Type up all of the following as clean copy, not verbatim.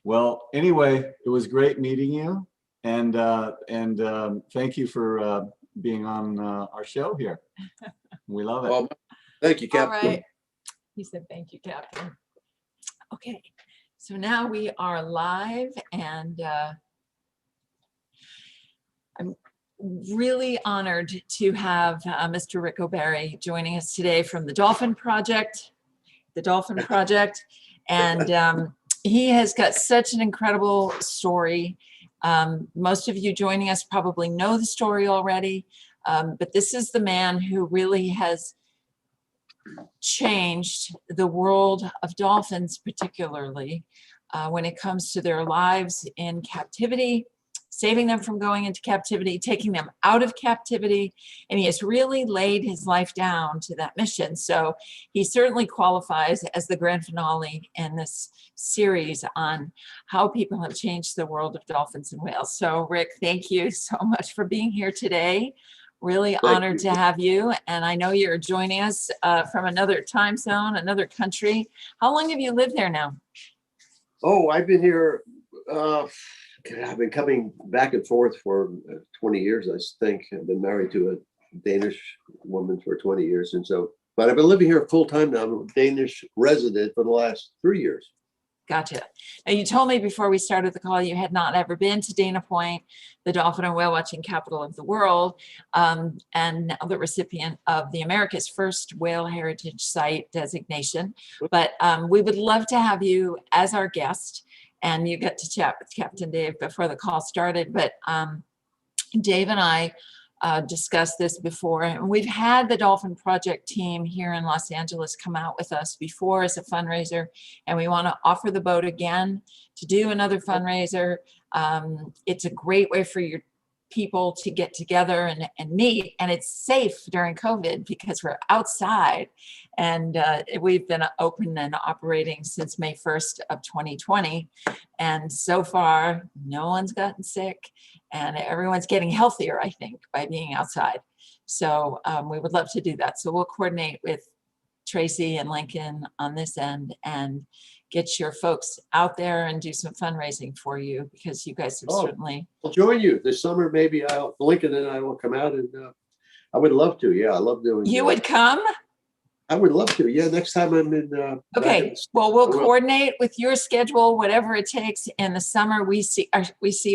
Well, anyway, it was great meeting you, and thank you for being on our show here. We love it. Well, thank you, All Captain. right. He said, thank you, Captain. Okay, so now we are live, and I'm really honored to have Mr. Ric O'Barry joining us today from the Dolphin Project, and he has got such an incredible story. Most of you joining us probably know the story already, but this is the man who really has changed the world of dolphins, particularly when it comes to their lives in captivity, saving them from going into captivity, taking them out of captivity, and he has really laid his life down to that mission. So he certainly qualifies as the grand finale in this series on how people have changed the world of dolphins and whales. So Ric, thank you so much for being here today. Really honored to have you. And I know you're joining us from another time zone, another country. How long have you lived there now? Oh, I've been here. I've been coming back and forth for 20 years, I think. I've been married to a Danish woman for 20 years. And so, but I've been living here full time now. I'm a Danish resident for the last 3 years. Gotcha. Now, you told me before we started the call you had not ever been to Dana Point, the dolphin and whale watching capital of the world, and now the recipient of the America's First Whale Heritage Site designation. But we would love to have you as our guest, and you got to chat with Captain Dave before the call started. But Dave and I discussed this before, and we've had the Dolphin Project team here in Los Angeles come out with us before as a fundraiser, and we want to offer the boat again to do another fundraiser. It's a great way for your people to get together and meet, and it's safe during COVID because we're outside, and we've been open and operating since May 1st of 2020, and so far no one's gotten sick and everyone's getting healthier, I think, by being outside. So we would love to do that. So we'll coordinate with Tracy and Lincoln on this end and get your folks out there and do some fundraising for you, because you guys have certainly. I'll join you this summer. Maybe Lincoln and I will come out, and I would love to. Yeah, I love doing. You would come? I would love to. Yeah, next time I'm in. Okay. Well, we'll coordinate with your schedule, whatever it takes. In the summer, we see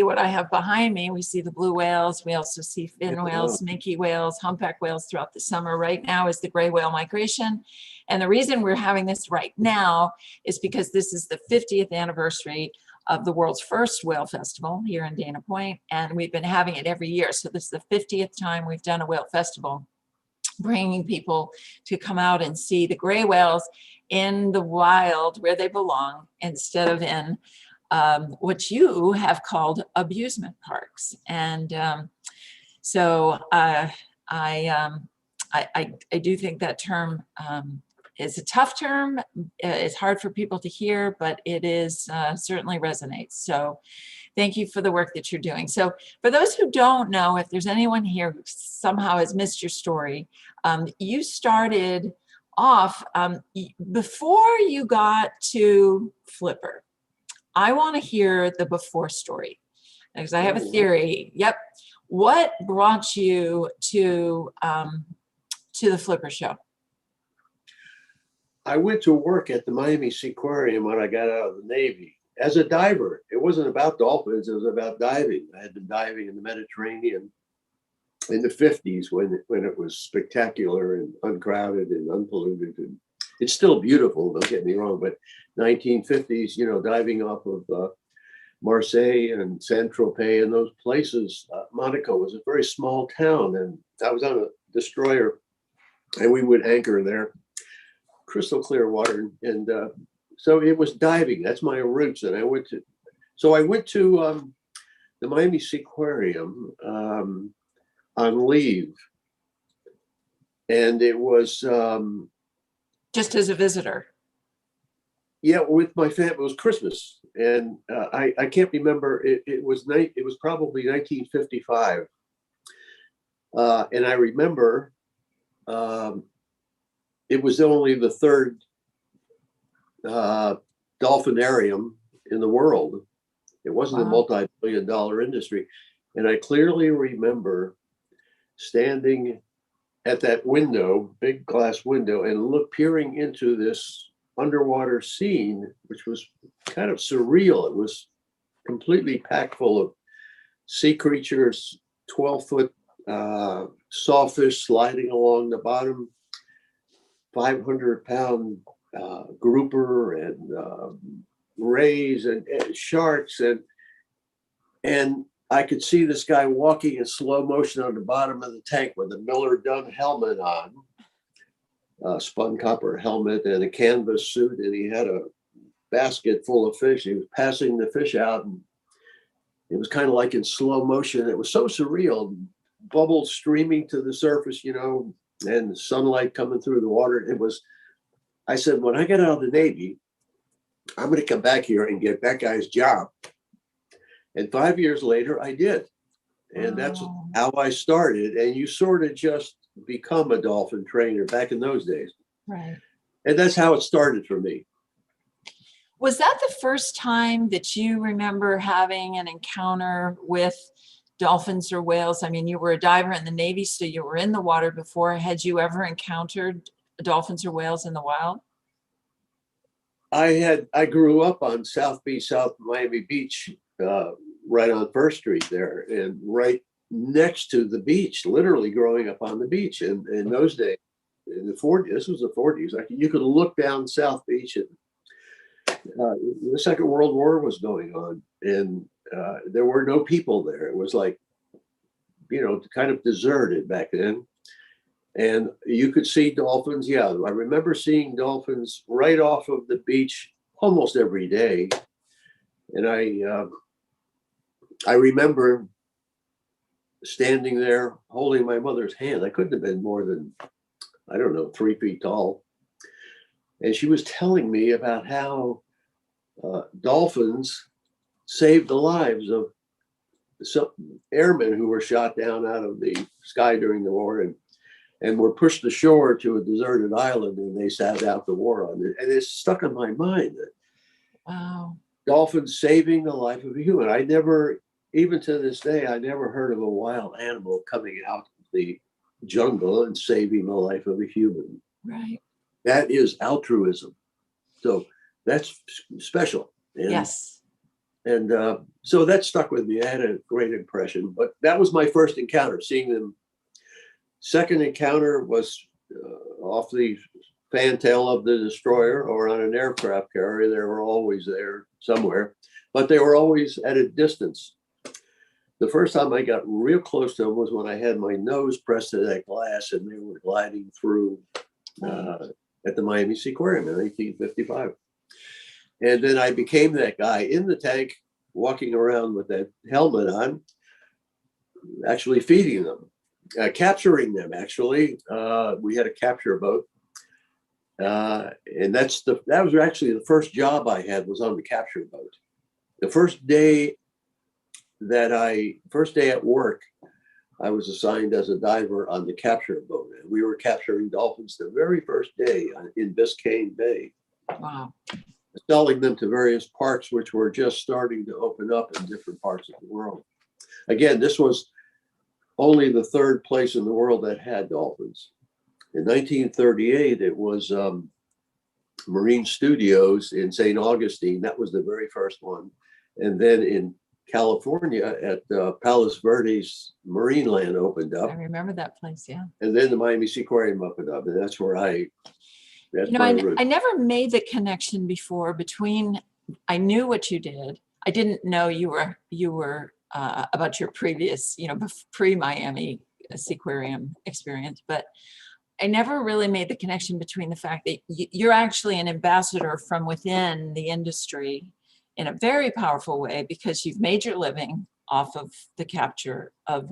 what I have behind me. We see the blue whales. We also see fin whales, minke whales, humpback whales throughout the summer. Right now is the gray whale migration. And the reason we're having this right now is because this is the 50th anniversary of the world's first whale festival here in Dana Point. And we've been having it every year. So this is the 50th time we've done a whale festival, bringing people to come out and see the gray whales in the wild where they belong, instead of in what you have called amusement parks. And so I do think that term is a tough term. It's hard for people to hear, but it is certainly resonates. So thank you for the work that you're doing. So for those who don't know, if there's anyone here who somehow has missed your story, you started off before you got to Flipper. I want to hear the before story, because I have a theory. Yep. What brought you to the Flipper show? I went to work at the Miami Seaquarium when I got out of the Navy as a diver. It wasn't about dolphins, it was about diving. I had been diving in the Mediterranean in the 50s when it was spectacular and uncrowded and unpolluted. And it's still beautiful, don't get me wrong, but 1950s, diving off of Marseille and Saint-Tropez and those places. Monaco was a very small town, and I was on a destroyer, and we would anchor there. Crystal clear water, and so it was diving. That's my roots. And I went to the Miami Seaquarium on leave, and it was just as a visitor. Yeah, with my family. It was Christmas, and I can't remember. It was probably 1955, and I remember. It was only the third dolphinarium in the world. It wasn't a Wow. multi-billion-dollar industry. And I clearly remember standing at that window, big glass window, and peering into this underwater scene, which was kind of surreal. It was completely packed full of sea creatures, 12-foot sawfish sliding along the bottom, 500-pound grouper and rays and sharks, and I could see this guy walking in slow motion on the bottom of the tank with a Miller Dunn helmet on, a spun copper helmet and a canvas suit, and he had a basket full of fish. He was passing the fish out, and it was kind of like in slow motion. It was so surreal, bubbles streaming to the surface, you know, and sunlight coming through the water. It was, I said, when I get out of the Navy, I'm going to come back here and get that guy's job. And 5 years later, I did. And that's how I started. And you sort of just become a dolphin trainer back in those days. Right. And that's how it started for me. Was that the first time that you remember having an encounter with dolphins or whales? I mean, you were a diver in the Navy, so you were in the water before. Had you ever encountered dolphins or whales in the wild? I grew up on South Miami Beach, right on First Street there, and right next to the beach, literally growing up on the beach. And in those days, in the 40s, this was the 40s, you could look down South Beach, and the Second World War was going on, and there were no people there. It was like, you know, kind of deserted back then. And you could see dolphins. Yeah, I remember seeing dolphins right off of the beach almost every day. And I remember standing there holding my mother's hand. I couldn't have been more than, I don't know, 3 feet tall. And she was telling me about how dolphins saved the lives of some airmen who were shot down out of the sky during the war and were pushed ashore to a deserted island, and they sat out the war on it. And it's stuck in my mind that Wow. dolphins saving the life of a human. I never, even to this day, I never heard of a wild animal coming out of the jungle and saving the life of a human. Right. That is altruism. So that's special. And, Yes. And so that stuck with me. I had a great impression, but that was my first encounter, seeing them. Second encounter was off the fantail of the destroyer or on an aircraft carrier. They were always there somewhere, but they were always at a distance. The first time I got real close to them was when I had my nose pressed to that glass and they were gliding through at the Miami Seaquarium in 1855. And then I became that guy in the tank, walking around with that helmet on, actually feeding them. Capturing them, actually. We had a capture boat. And that was actually the first job I had, was on the capture boat. The first day at work, I was assigned as a diver on the capture boat. And we were capturing dolphins the very first day in Biscayne Bay. Wow. Selling them to various parks, which were just starting to open up in different parts of the world. Again, this was only the third place in the world that had dolphins. In 1938, it was Marine Studios in St. Augustine. That was the very first one. And then in California at Palos Verdes Marineland opened up. I remember that place, yeah. And then the Miami Seaquarium opened up. And that's where I never made the connection before between, I knew what you did. I didn't know you were about your previous, pre-Miami Seaquarium experience, but I never really made the connection between the fact that you're actually an ambassador from within the industry in a very powerful way, because you've made your living off of the capture of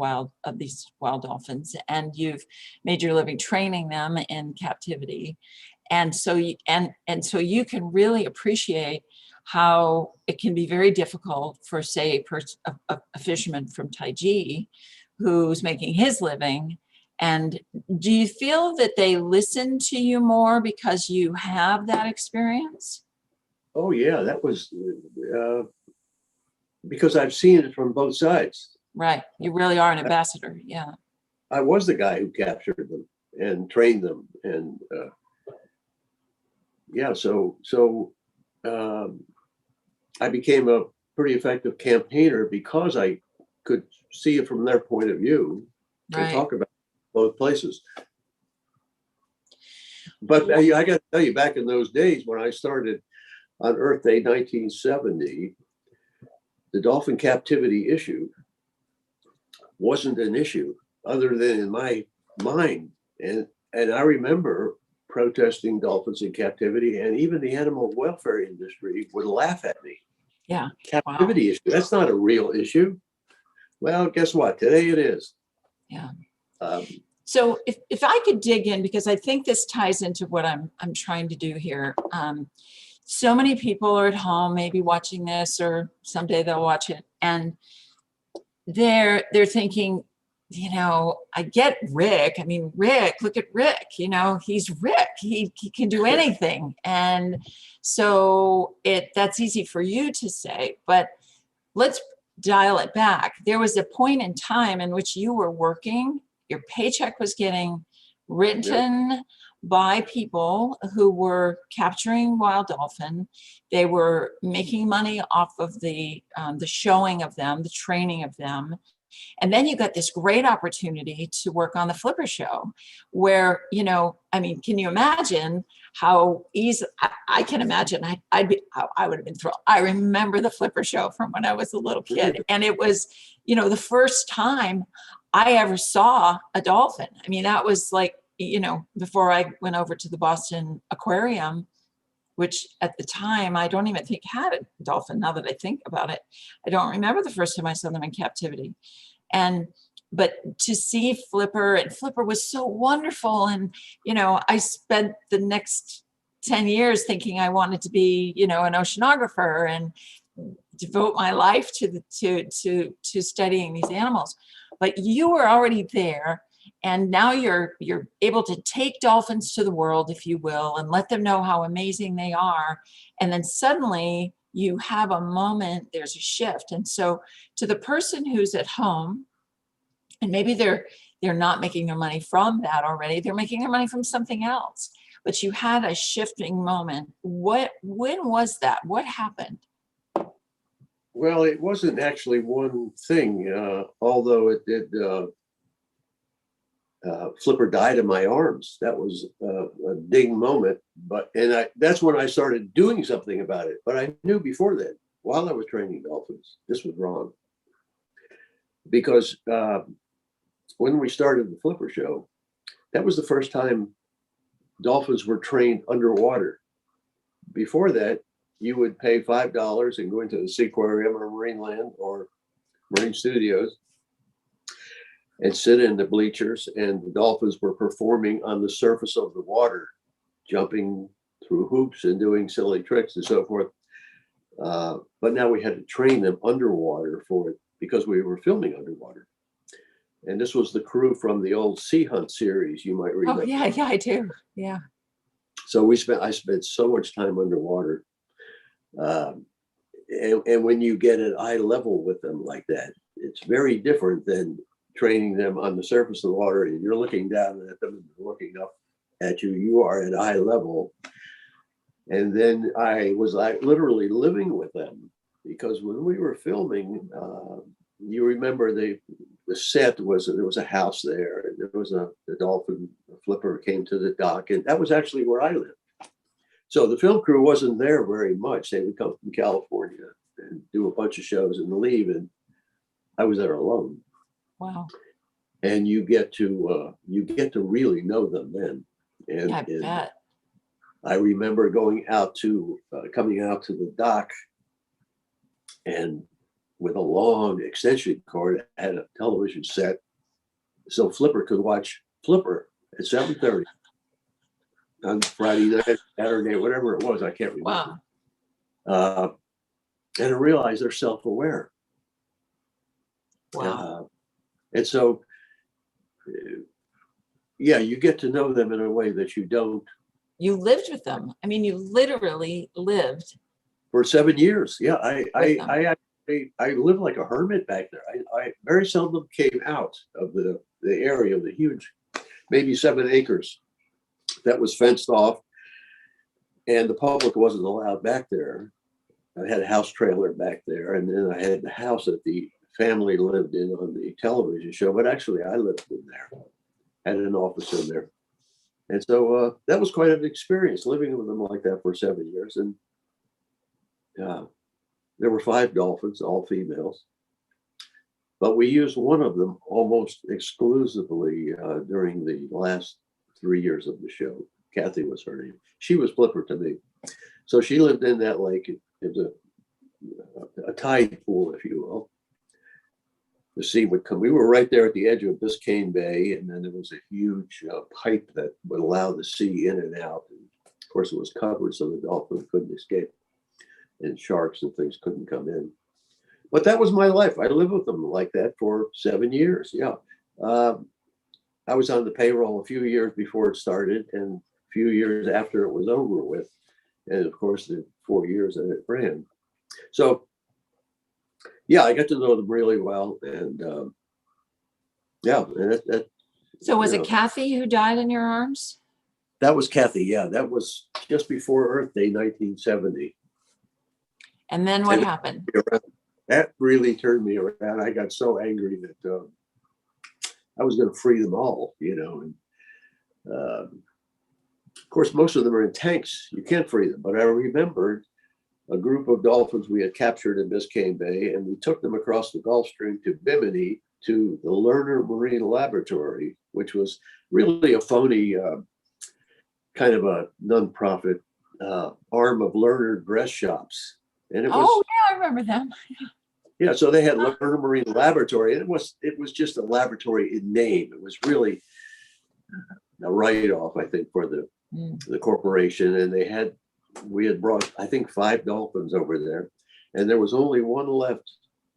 these wild dolphins, and you've made your living training them in captivity. And so so you can really appreciate how it can be very difficult for, say, a fisherman from Taiji who's making his living. And do you feel that they listen to you more because you have that experience? Oh yeah, that was because I've seen it from both sides. Right. You really are an ambassador. Yeah. I was the guy who captured them and trained them, and yeah, I became a pretty effective campaigner because I could see it from their point of view and Right. talk about both places. But I got to tell you, back in those days when I started on Earth Day 1970, the dolphin captivity issue wasn't an issue other than in my mind. And I remember protesting dolphins in captivity, and even the animal welfare industry would laugh at me. Yeah. Captivity issue, that's not a real issue. Well, guess what? Today it is. Yeah. Um, So if I could dig in, because I think this ties into what I'm trying to do here. So many people are at home, maybe watching this, or someday they'll watch it, and they're thinking, you know, I get Rick. I mean, Rick, look at Rick, you know, he's Rick. He can do anything. And so that's easy for you to say, but let's dial it back. There was a point in time in which you were working, your paycheck was getting written by people who were capturing wild dolphin. They were making money off of the showing of them, the training of them. And then you got this great opportunity to work on the Flipper show where, you know, I mean, can you imagine how easy, I can imagine I would have been thrilled. I remember the Flipper show from when I was a little kid, and it was, you know, the first time I ever saw a dolphin. I mean, that was like, you know, before I went over to the Boston Aquarium, which at the time I don't even think had a dolphin. Now that I think about it, I don't remember the first time I saw them in captivity. But to see Flipper, and Flipper was so wonderful. And, you know, I spent the next 10 years thinking I wanted to be, you know, an oceanographer and devote my life to studying these animals. But you were already there. And now you're able to take dolphins to the world, if you will, and let them know how amazing they are. And then suddenly you have a moment, there's a shift. And so to the person who's at home, and maybe they're not making their money from that already, they're making their money from something else, but you had a shifting moment. When was that? What happened? Well, it wasn't actually one thing, although it did. Flipper died in my arms. That was a big moment, that's when I started doing something about it. But I knew before that, while I was training dolphins, this was wrong. Because when we started the Flipper show, that was the first time dolphins were trained underwater. Before that, you would pay $5 and go into the Seaquarium or Marineland or Marine Studios and sit in the bleachers, and the dolphins were performing on the surface of the water, jumping through hoops and doing silly tricks and so forth. But now we had to train them underwater for it because we were filming underwater. And this was the crew from the old Sea Hunt series, you might remember. Oh, yeah, I do. Yeah. So I spent so much time underwater. And when you get at eye level with them like that, it's very different than training them on the surface of the water, and you're looking down at them and looking up at you. You are at eye level. And then I was literally living with them, because when we were filming, you remember the set was, there was a house there, and there was the dolphin Flipper came to the dock, and that was actually where I lived. So the film crew wasn't there very much. They would come from California and do a bunch of shows and leave, and I was there alone. Wow. And you get to really know them then. And I bet. I remember coming out to the dock, and with a long extension cord, I had a television set, so Flipper could watch Flipper at 7:30 on Friday night, Saturday, whatever it was, I can't remember. Wow. And I realized they're self-aware. Wow. And so, yeah, you get to know them in a way that you don't. You lived with them. I mean, you literally lived for 7 years. Yeah, With them. I lived like a hermit back there. I very seldom came out of the area, the huge, maybe 7 acres that was fenced off, and the public wasn't allowed back there. I had a house trailer back there, and then I had the house that the family lived in on the television show, but actually I lived in there, had an office in there. And so that was quite an experience living with them like that for 7 years. And there were 5 dolphins, all females, but we used one of them almost exclusively during the last 3 years of the show. Kathy was her name. She was Flipper to me. So she lived in that lake. It was a tide pool, if you will. The sea would come. We were right there at the edge of Biscayne Bay, and then there was a huge pipe that would allow the sea in and out. And of course, it was covered so the dolphins couldn't escape, and sharks and things couldn't come in. But that was my life. I lived with them like that for 7 years. Yeah. I was on the payroll a few years before it started and a few years after it was over with. And of course, the 4 years that it ran. So, yeah, I got to know them really well. And yeah. And So was it Kathy who died in your arms? that was Kathy. Yeah, that was just before Earth Day, 1970. And then what happened? That really turned me around. I got so angry that I was going to free them all, you know. And of course, most of them are in tanks. You can't free them. But I remembered a group of dolphins we had captured in Biscayne Bay, and we took them across the Gulf Stream to Bimini to the Lerner Marine Laboratory, which was really a phony kind of a nonprofit arm of Lerner dress shops. And it was, yeah, I remember them. yeah, so they had Lerner Marine Laboratory, and it was just a laboratory in name. It was really a write-off, I think, for the corporation. And we had brought, I think, 5 dolphins over there, and there was only one left.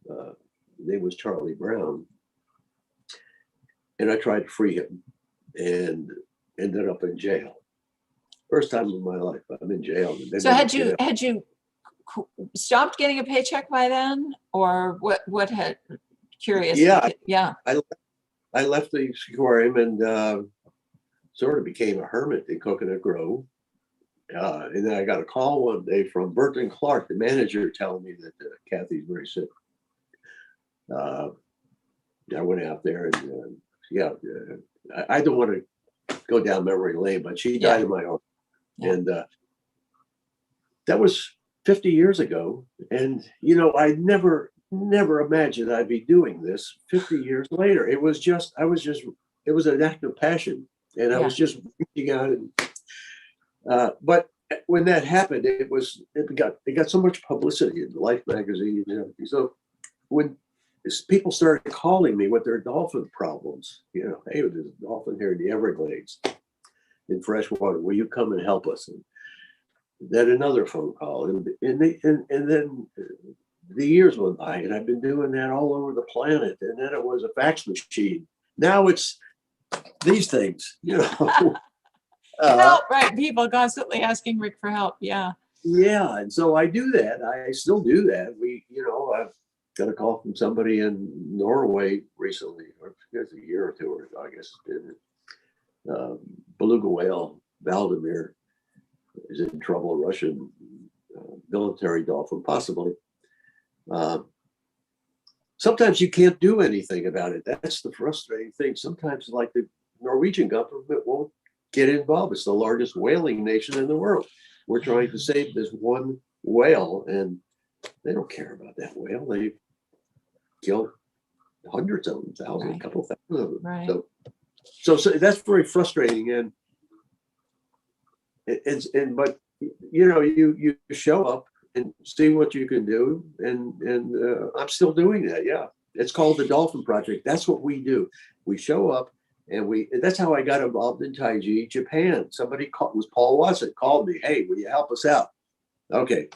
His name was Charlie Brown. And I tried to free him and ended up in jail. First time in my life I'm in jail. So had you stopped getting a paycheck by then, or what had curious? Yeah. I left the aquarium and sort of became a hermit in Coconut Grove. And then I got a call one day from Burton Clark, the manager, telling me that Kathy's very sick. I went out there and I don't want to go down memory lane, but she died in my arms. Yeah. And that was 50 years ago. And, you know, I never imagined I'd be doing this 50 years later. It was an act of passion. And I was just reaching out and, but when that happened, it got so much publicity in Life magazine. You know, so when people started calling me with their dolphin problems, you know, hey, there's a dolphin here in the Everglades in freshwater. Will you come and help us? And then another phone call, and then the years went by, and I've been doing that all over the planet. And then it was a fax machine. Now it's these things, you know. Help, right? People constantly asking Ric for help. Yeah. Yeah, and so I do that. I still do that. I've got a call from somebody in Norway recently, or it's a year or two, or I guess it's been beluga whale Valdemir is in trouble. A Russian military dolphin, possibly. Sometimes you can't do anything about it. That's the frustrating thing. Sometimes, like the Norwegian government won't get involved. It's the largest whaling nation in the world. We're trying to save this one whale, and they don't care about that whale. They killed hundreds of them, thousands, a couple thousand of them. Right. So that's very frustrating. But you know, you show up and see what you can do, and I'm still doing that. Yeah, it's called the Dolphin Project. That's what we do. We show up. And that's how I got involved in Taiji, Japan. Somebody was Paul Watson, called me. Hey, will you help us out? Okay.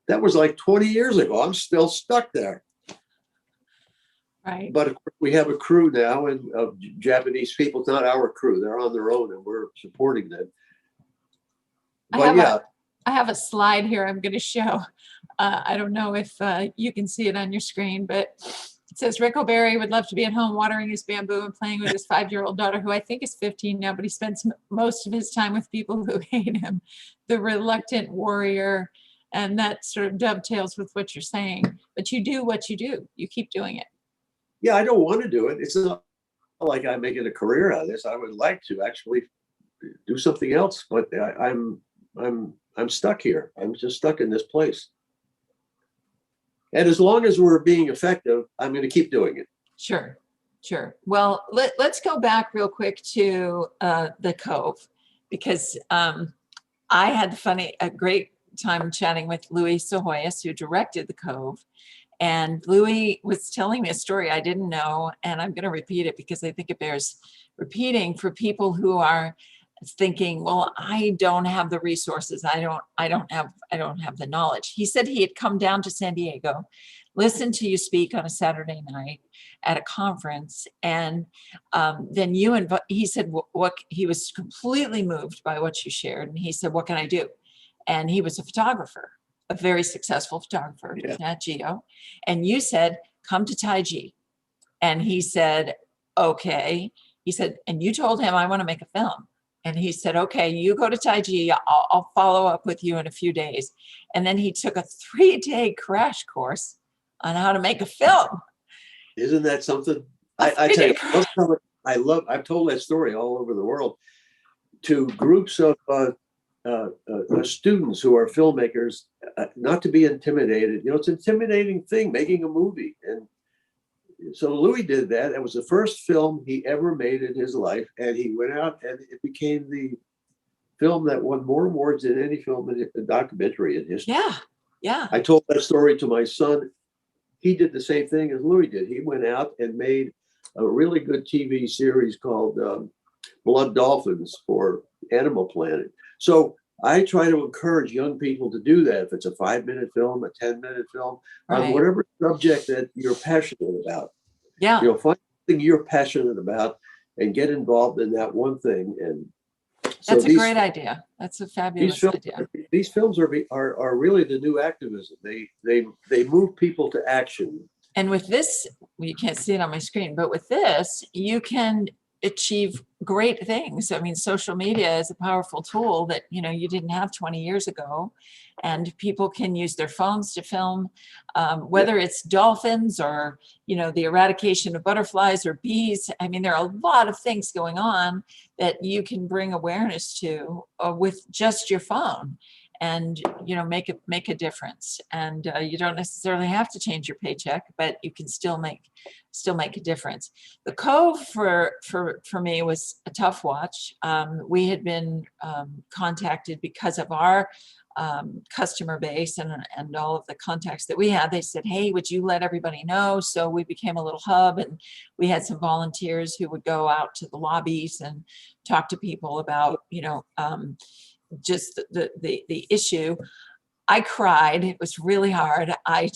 That was like 20 years ago. I'm still stuck there. Right. But of course, we have a crew now of Japanese people. It's not our crew. They're on their own, and we're supporting them. But I have a slide here I'm going to show. I don't know if you can see it on your screen, but it says Ric O'Barry would love to be at home watering his bamboo and playing with his 5-year-old daughter, who I think is 15 now, but he spends most of his time with people who hate him. The reluctant warrior. And that sort of dovetails with what you're saying. But you do what you do. You keep doing it. Yeah, I don't want to do it. It's not like I'm making a career out of this. I would like to actually do something else, but I'm stuck here. I'm just stuck in this place. And as long as we're being effective, I'm going to keep doing it. Sure, sure. Well, let's go back real quick to the Cove, because I had a great time chatting with Louis Sohoyas, who directed the Cove. And Louis was telling me a story I didn't know, and I'm going to repeat it because I think it bears repeating for people who are thinking, well, I don't have the resources. I don't have the knowledge. He said he had come down to San Diego, listened to you speak on a Saturday night at a conference, and then he said what he was completely moved by what you shared, and he said, what can I do? And he was a photographer, a very successful photographer, Yeah. Nat Geo. And you said, come to Taiji. And he said, okay. He said, and you told him, I want to make a film. And he said, okay, you go to Taiji. I'll follow up with you in a few days. And then he took a 3-day crash course on how to make a film. Isn't that something? I tell you, I've told that story all over the world to groups of students who are filmmakers, not to be intimidated. It's an intimidating thing, making a movie. And so Louis did that. It was the first film he ever made in his life. And he went out and it became the film that won more awards than any film in a documentary in history. Yeah, yeah. I told that story to my son. He did the same thing as Louis did. He went out and made a really good TV series called Blood Dolphins for Animal Planet. So I try to encourage young people to do that. If it's a 5-minute film, a 10-minute film, Right. on whatever subject that you're passionate about. Yeah. Find something you're passionate about and get involved in that one thing. And so That's a great idea. That's a fabulous idea. These films are really the new activism. They move people to action. And with this, well, you can't see it on my screen, but with this, you can achieve great things. I mean, social media is a powerful tool that, you didn't have 20 years ago, and people can use their phones to film, whether it's dolphins or, the eradication of butterflies or bees. I mean, there are a lot of things going on that you can bring awareness to with just your phone. And make a difference. And you don't necessarily have to change your paycheck, but you can still make a difference. The Cove for me was a tough watch. We had been contacted because of our customer base and all of the contacts that we had. They said, hey, would you let everybody know? So we became a little hub, and we had some volunteers who would go out to the lobbies and talk to people about just the issue. I cried. It was really hard. I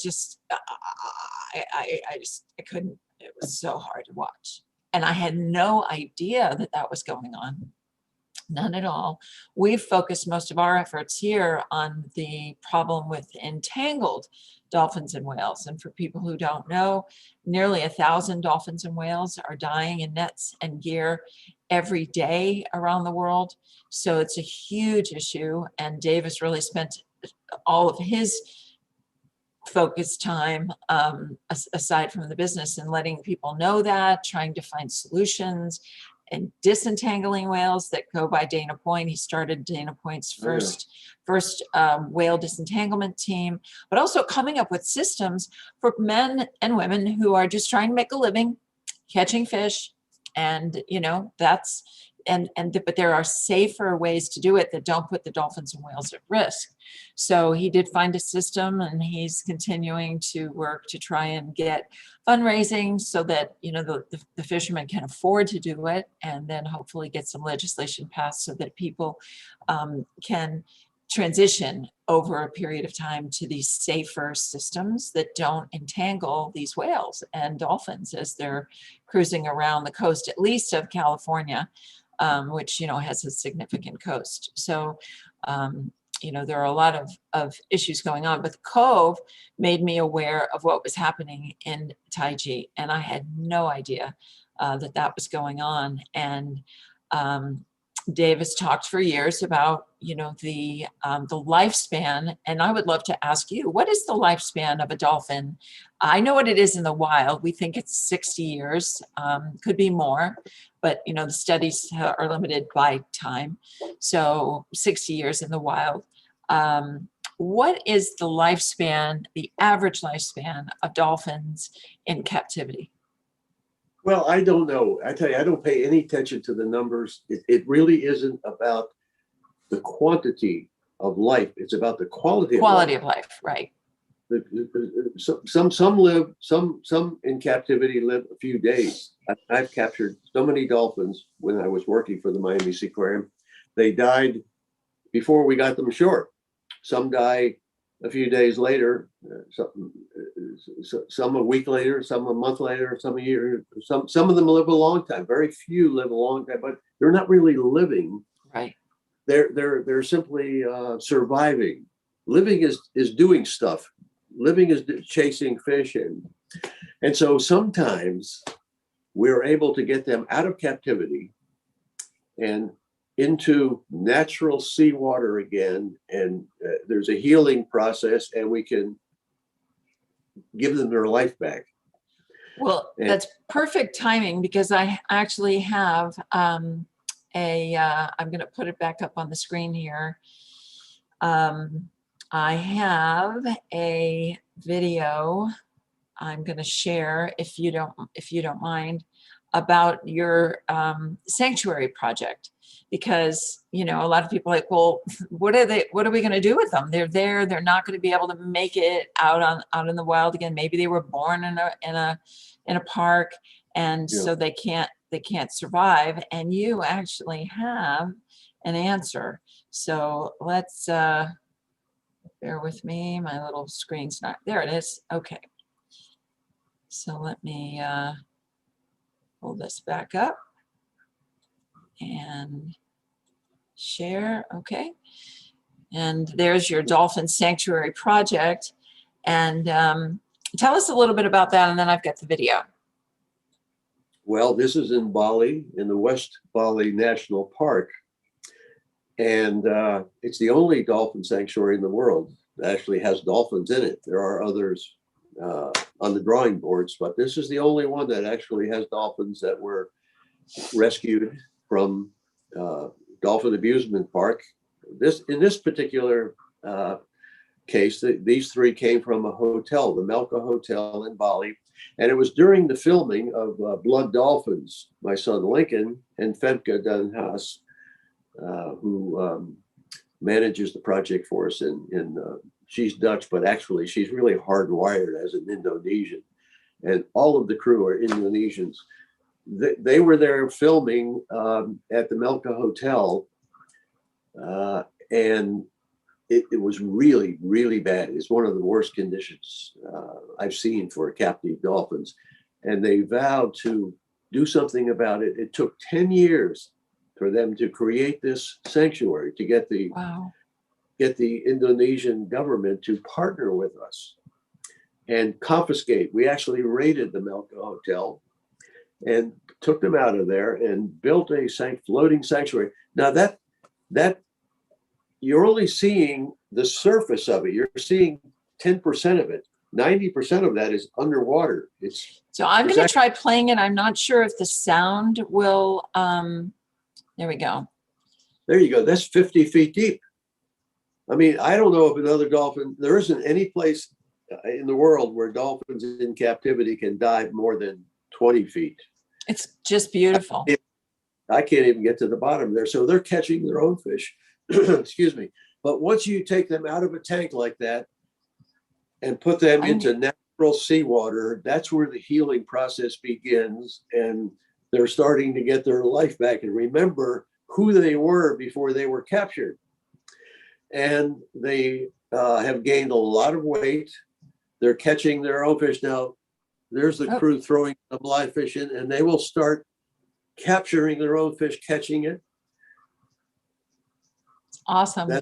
couldn't. It was so hard to watch, and I had no idea that was going on. None at all. We've focused most of our efforts here on the problem with entangled dolphins and whales. And for people who don't know, nearly 1,000 dolphins and whales are dying in nets and gear every day around the world. So it's a huge issue. And Davis really spent all of his focused time aside from the business and letting people know that, trying to find solutions and disentangling whales that go by Dana Point. He started Dana Point's first whale disentanglement team, but also coming up with systems for men and women who are just trying to make a living catching fish. And but there are safer ways to do it that don't put the dolphins and whales at risk. So he did find a system, and he's continuing to work to try and get fundraising so that the fishermen can afford to do it, and then hopefully get some legislation passed so that people can transition over a period of time to these safer systems that don't entangle these whales and dolphins as they're cruising around the coast, at least of California, which has a significant coast. So there are a lot of issues going on, but the Cove made me aware of what was happening in Taiji, and I had no idea that was going on. And Dave has talked for years about, the lifespan, and I would love to ask you, what is the lifespan of a dolphin? I know what it is in the wild. We think it's 60 years, could be more, but the studies are limited by time. So 60 years in the wild. What is the lifespan, the average lifespan of dolphins in captivity? Well, I don't know. I tell you, I don't pay any attention to the numbers. It really isn't about the quantity of life. It's about the quality of life, right? Some live, some in captivity live a few days. I've captured so many dolphins when I was working for the Miami Seaquarium. They died before we got them ashore. Some die a few days later, some a week later, some a month later, some a year. Some of them live a long time. Very few live a long time, but they're not really living. Right. They're simply surviving. Living is doing stuff. Living is chasing fish, and so sometimes we're able to get them out of captivity and into natural seawater again, and there's a healing process, and we can give them their life back. Well, that's perfect timing, because I actually have I'm going to put it back up on the screen here. I have a video I'm going to share, if you don't mind, about your sanctuary project, because a lot of people are like, well, what are we going to do with them? They're there, they're not going to be able to make it out in the wild again. Maybe they were born in a park, and so they can't survive. And you actually have an answer. So let's bear with me, my little screen's not there. It is. Okay, so let me pull this back up and share. Okay, and there's your Dolphin Sanctuary project. And tell us a little bit about that, and then I've got the video. Well, this is in Bali, in the West Bali National Park. And it's the only dolphin sanctuary in the world that actually has dolphins in it. There are others on the drawing boards, but this is the only one that actually has dolphins that were rescued from Dolphin Amusement Park. In this particular case, these three came from a hotel, the Melka Hotel in Bali. And it was during the filming of Blood Dolphins, my son Lincoln and Femke Den Haas, who manages the project for us. She's Dutch, but actually she's really hardwired as an Indonesian. And all of the crew are Indonesians. They were there filming at the Melka Hotel, and it was really, really bad. It's one of the worst conditions I've seen for captive dolphins. And they vowed to do something about it. It took 10 years for them to create this sanctuary, to get the Indonesian government to partner with us and confiscate. We actually raided the Melka Hotel and took them out of there and built a floating sanctuary. Now that you're only seeing the surface of it. You're seeing 10% of it. 90% of that is underwater. So I'm going to try playing it. I'm not sure if the sound will. There we go. There you go. That's 50 feet deep. I mean, I don't know if another dolphin. There isn't any place in the world where dolphins in captivity can dive more than 20 feet. It's just beautiful. I can't even get to the bottom there. So they're catching their own fish. Excuse me. But once you take them out of a tank like that and put them into natural seawater, that's where the healing process begins. And they're starting to get their life back and remember who they were before they were captured. And they have gained a lot of weight. They're catching their own fish. Now, there's the crew throwing the live fish in, and they will start capturing their own fish, catching it. Awesome.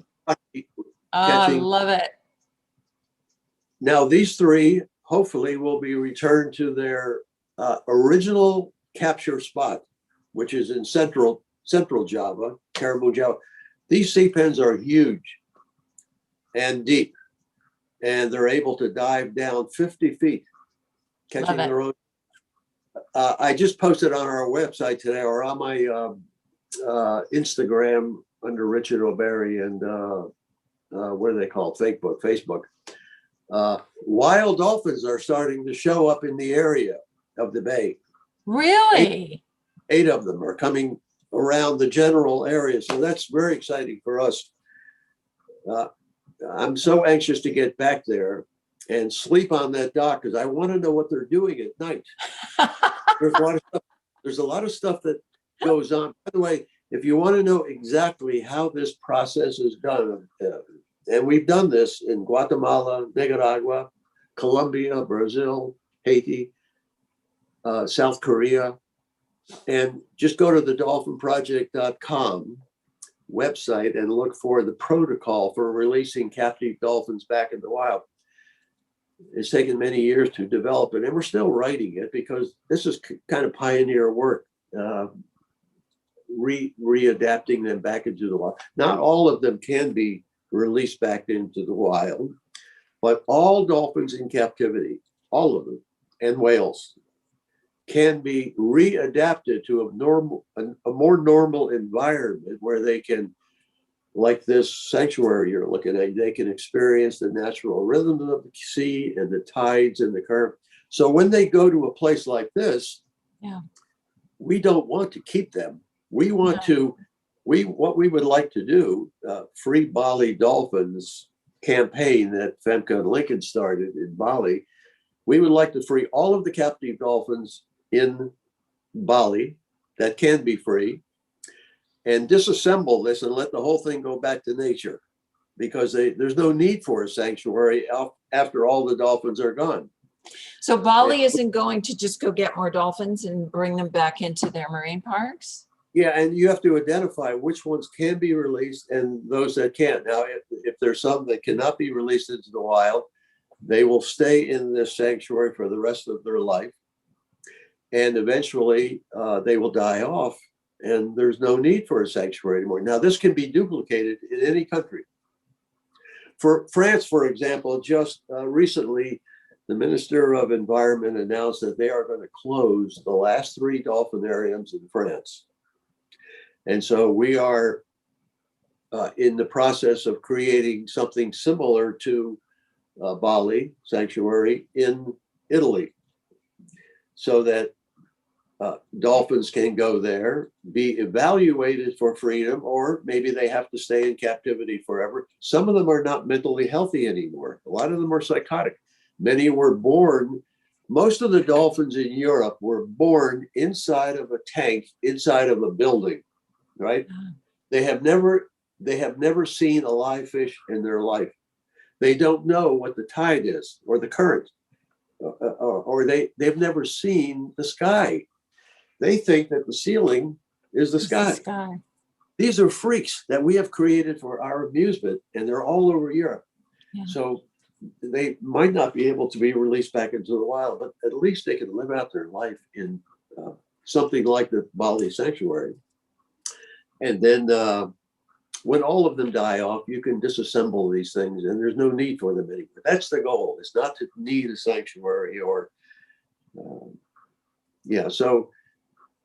I catching. love it. Now, these three hopefully will be returned to their original capture spot, which is in central Java, Karimun Java. These sea pens are huge and deep, and they're able to dive down 50 feet, catching their own. I just posted on our website today, or on my Instagram under Richard O'Barry, and what are they called? Facebook. Wild dolphins are starting to show up in the area of the bay. Really? Eight of them are coming around the general area. So that's very exciting for us. I'm so anxious to get back there and sleep on that dock because I want to know what they're doing at night. There's a lot of stuff that goes on. By the way, if you want to know exactly how this process is done, and we've done this in Guatemala, Nicaragua, Colombia, Brazil, Haiti, South Korea, and just go to the dolphinproject.com website and look for the protocol for releasing captive dolphins back in the wild. It's taken many years to develop it, and we're still writing it because this is kind of pioneer work, readapting them back into the wild. Not all of them can be released back into the wild, but all dolphins in captivity, all of them, and whales, can be readapted to a more normal environment where they can, like this sanctuary you're looking at, they can experience the natural rhythms of the sea and the tides and the current. So when they go to a place like this, we don't want to keep them. We want to, what we would like to do, Free Bali Dolphins campaign that Femke and Lincoln started in Bali, we would like to free all of the captive dolphins in Bali that can be free and disassemble this and let the whole thing go back to nature, because there's no need for a sanctuary after all the dolphins are gone. So Bali isn't going to just go get more dolphins and bring them back into their marine parks? Yeah, and you have to identify which ones can be released and those that can't. Now, if there's some that cannot be released into the wild, they will stay in this sanctuary for the rest of their life. And eventually they will die off, and there's no need for a sanctuary anymore. Now, this can be duplicated in any country. For France, for example, just recently, the Minister of Environment announced that they are going to close the last 3 dolphinariums in France. And so we are in the process of creating something similar to Bali Sanctuary in Italy, so that dolphins can go there, be evaluated for freedom, or maybe they have to stay in captivity forever. Some of them are not mentally healthy anymore. A lot of them are psychotic. Many were born, most of the dolphins in Europe were born inside of a tank, inside of a building, right? They have never seen a live fish in their life. They don't know what the tide is or the current, or they've never seen the sky. They think that the ceiling is the sky. These are freaks that we have created for our amusement, and they're all over Europe. Yeah. So they might not be able to be released back into the wild, but at least they can live out their life in something like the Bali Sanctuary. And then when all of them die off, you can disassemble these things, and there's no need for them anymore. That's the goal. It's not to need a sanctuary or,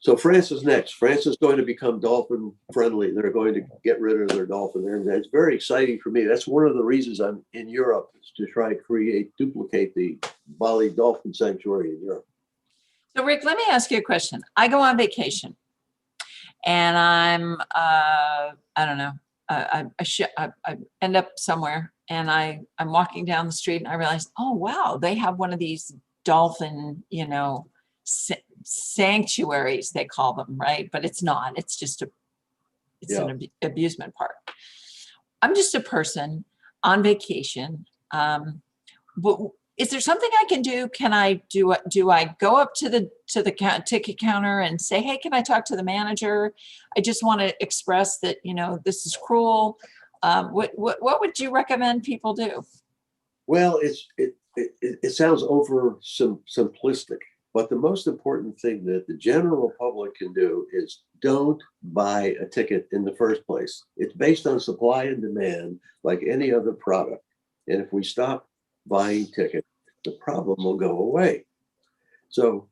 So France is next. France is going to become dolphin friendly. They're going to get rid of their dolphin. And it's very exciting for me. That's one of the reasons I'm in Europe, is to try to duplicate the Bali Dolphin Sanctuary in Europe. So Rick, let me ask you a question. I go on vacation and I'm, I don't know, I end up somewhere and I'm walking down the street and I realize, oh, wow, they have one of these dolphin, sanctuaries, they call them, right? But it's not, it's just an amusement park. I'm just a person on vacation. But is there something I can do? Can I do I go up to the ticket counter and say, hey, can I talk to the manager? I just want to express that, this is cruel. what would you recommend people do? Well, it sounds simplistic, but the most important thing that the general public can do is don't buy a ticket in the first place. It's based on supply and demand, like any other product. And if we stop buying tickets, the problem will go away. So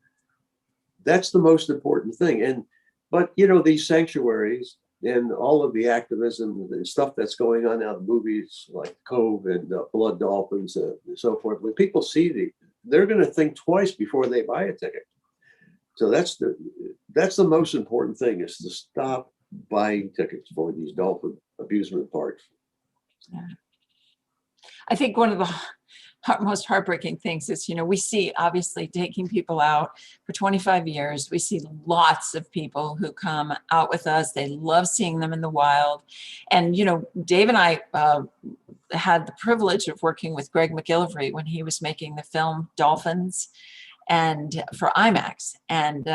that's the most important thing. But these sanctuaries and all of the activism and stuff that's going on now, the movies like Cove and Blood Dolphins and so forth, when people see they're going to think twice before they buy a ticket. So that's the most important thing, is to stop buying tickets for these dolphin amusement parks. Yeah. I think one of the most heartbreaking things is, we see, obviously, taking people out for 25 years. We see lots of people who come out with us. They love seeing them in the wild. And, Dave and I had the privilege of working with Greg McGillivray when he was making the film Dolphins and for IMAX. And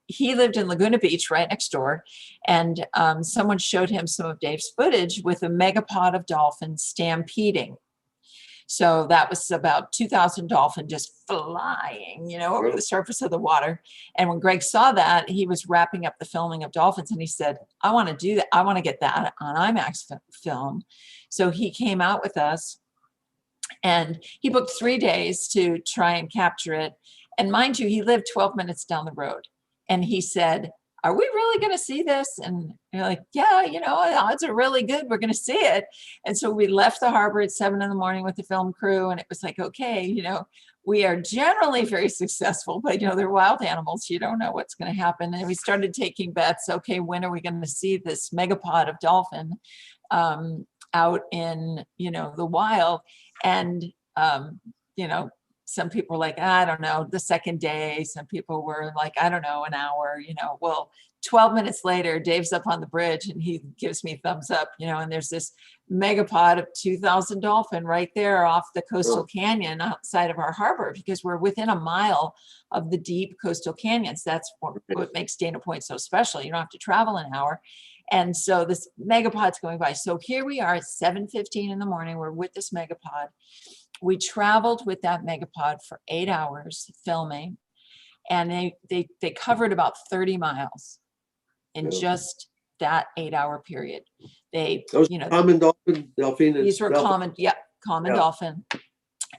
he lived in Laguna Beach right next door. And someone showed him some of Dave's footage with a megapod of dolphins stampeding. So that was about 2,000 dolphins just flying, over the surface of the water. And when Greg saw that, he was wrapping up the filming of dolphins, and he said, I want to do that. I want to get that on IMAX film. So he came out with us, and he booked 3 days to try and capture it. And mind you, he lived 12 minutes down the road. And he said, are we really going to see this? And you're like, yeah, the odds are really good. We're going to see it. And so we left the harbor at 7 a.m. with the film crew. And it was like, okay, we are generally very successful, but they're wild animals. You don't know what's going to happen. And we started taking bets. Okay, when are we going to see this megapod of dolphin out in, the wild? And, some people were like, I don't know, the second day. Some people were like, I don't know, an hour, well, 12 minutes later, Dave's up on the bridge and he gives me thumbs up, and there's this megapod of 2,000 dolphin right there off the coastal canyon outside of our harbor, because we're within a mile of the deep coastal canyons. That's what makes Dana Point so special. You don't have to travel an hour. And so this megapod's going by. So here we are at 7:15 in the morning. We're with this megapod. We traveled with that megapod for 8 hours filming, and they covered about 30 miles in just that 8-hour period. Those common dolphin, these were common dolphin.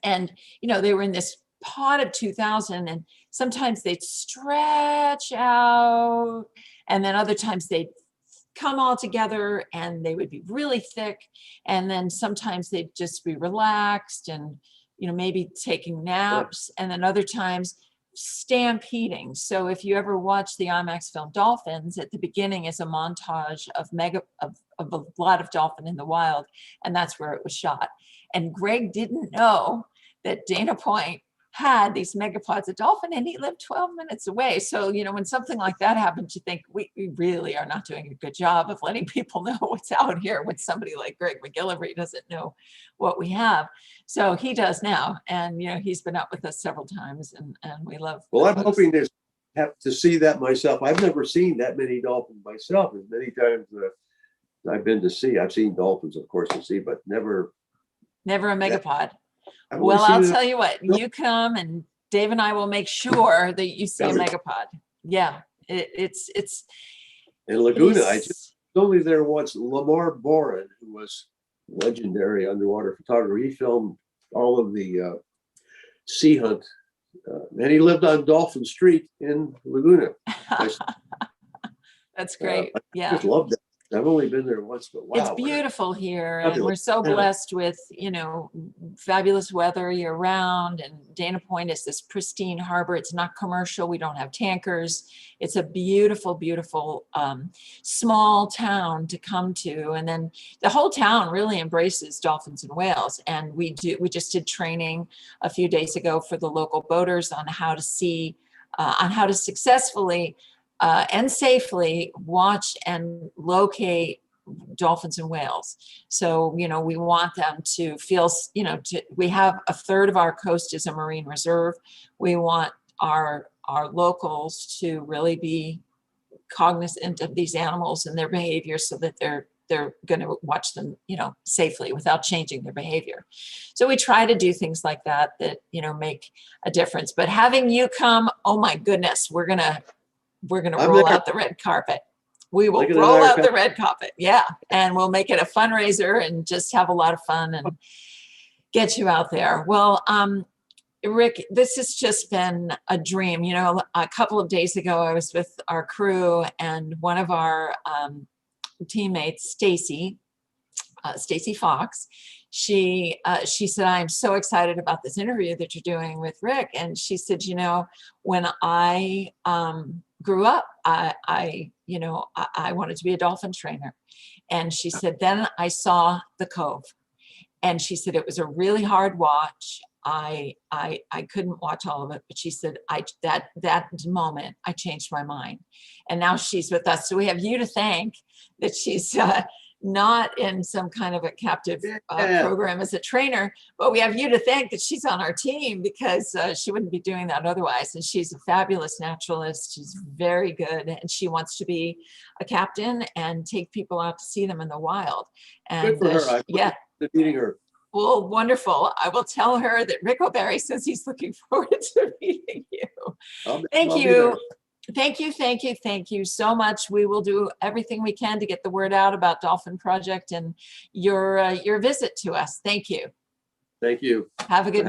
And, they were in this pod of 2,000, and sometimes they'd stretch out, and then other times they'd come all together and they would be really thick. And then sometimes they'd just be relaxed and, maybe taking naps. And then other times stampeding. So if you ever watch the IMAX film Dolphins, at the beginning is a montage of a lot of dolphin in the wild. And that's where it was shot. And Greg didn't know that Dana Point had these megapods of dolphin, and he lived 12 minutes away. So, when something like that happens, you think we really are not doing a good job of letting people know what's out here when somebody like Greg McGillivray doesn't know what we have. So he does now. And, he's been out with us several times, and we love. Well, I'm hoping to have to see that myself. I've never seen that many dolphins myself. As many times I've been to sea, I've seen dolphins, of course, to sea, but never a megapod. Well, I'll tell you what, you come and Dave and I will make sure that you see a megapod. Yeah, it's in Laguna. I just was only there once. Lamar Boren, who was legendary underwater photographer, he filmed all of the sea hunt, and he lived on Dolphin Street in Laguna. That's great. I just loved that. I've only been there once, but wow. It's beautiful here, and we're so blessed with, fabulous weather year round. And Dana Point is this pristine harbor. It's not commercial. We don't have tankers. It's a beautiful, beautiful small town to come to. And then the whole town really embraces dolphins and whales. And we just did training a few days ago for the local boaters on how to successfully and safely watch and locate dolphins and whales. So, we want them to feel, we have a third of our coast is a marine reserve. We want our locals to really be cognizant of these animals and their behavior, so that they're they're going to watch them, safely without changing their behavior. So we try to do things like that, make a difference. But having you come, oh my goodness, we're gonna roll out the red carpet. We will roll out the red carpet. Yeah. And we'll make it a fundraiser and just have a lot of fun and get you out there. Well, Ric, this has just been a dream. A couple of days ago, I was with our crew, and one of our teammates, Stacy Fox, she said, "I'm so excited about this interview that you're doing with Ric." And she said, when I grew up, I wanted to be a dolphin trainer. And she said, then I saw the Cove. And she said, it was a really hard watch. I couldn't watch all of it, but she said, that moment, I changed my mind. And now she's with us. So we have you to thank that she's not in some kind of a captive program as a trainer, but we have you to thank that she's on our team, because she wouldn't be doing that otherwise. And she's a fabulous naturalist. She's very good. And she wants to be a captain and take people out to see them in the wild. And good for her. Yeah. Meeting her. Well, wonderful. I will tell her that Ric O'Barry says he's looking forward to meeting you. Thank you. Thank you so much. We will do everything we can to get the word out about Dolphin Project and your visit to us. Thank you. Thank you. Have a good night.